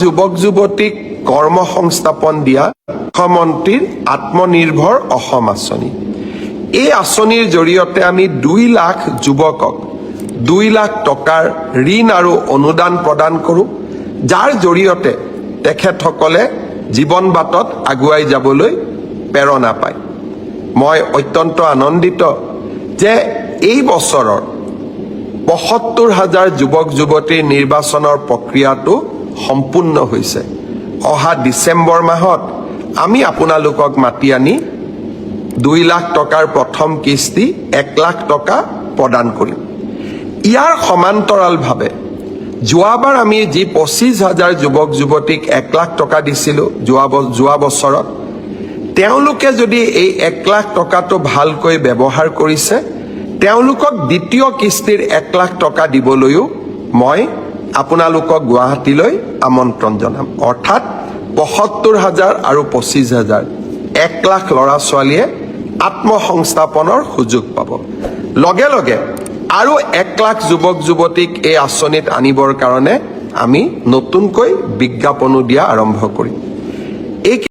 যুৱক যুৱতীক কৰ্মসংস্থাপন দিয়া মুখ্যমন্ত্ৰীৰ আত্মনিৰ্ভৰ অসম আঁচনি। এই আঁচনিৰ জৰিয়তে আমি 2 লাখ যুৱকক 2 লাখ টকাৰ ঋণ আৰু অনুদান প্ৰদান কৰোঁ, যাৰ জৰিয়তে তেখেতসকলে জীৱন বাটত আগুৱাই যাবলৈ প্ৰেৰণা পায়। মই অত্যন্ত আনন্দিত যে এই বছৰৰ ৭৫,০০০ যুৱক যুৱতীৰ নিৰ্বাচনৰ প্ৰক্ৰিয়াটো সম্পূৰ্ণ হৈছে। অহা ডিচেম্বৰ মাহত আমি আপোনালোকক মাতি আনি 2 লাখ টকাৰ প্ৰথম কিস্তি 1 লাখ টকা প্ৰদান কৰিম। ইয়াৰ সমান্তৰালভাৱে যোৱাবাৰ আমি যি ২৫,০০০ যুৱক যুৱতীক 1 লাখ টকা দিছিলোঁ যোৱা বছৰত, তেওঁলোকে যদি এই 1 লাখ টকাটো ভালকৈ ব্যৱহাৰ কৰিছে, তেওঁলোকক দ্বিতীয় কিস্তিৰ 1 লাখ টকা দিবলৈও মই আপোনালোকক গুৱাহাটীলৈ আমন্ত্ৰণ জনাম। অৰ্থাৎ ৭৫,০০০ আৰু ২৫,০০০ 1 লাখ ল'ৰা ছোৱালীয়ে আত্মসংস্থাপনৰ সুযোগ পাব। লগে লগে আৰু 1 লাখ যুৱক যুৱতীক এই আঁচনিত আনিবৰ কাৰণে আমি নতুনকৈ বিজ্ঞাপনো দিয়া আৰম্ভ কৰিম।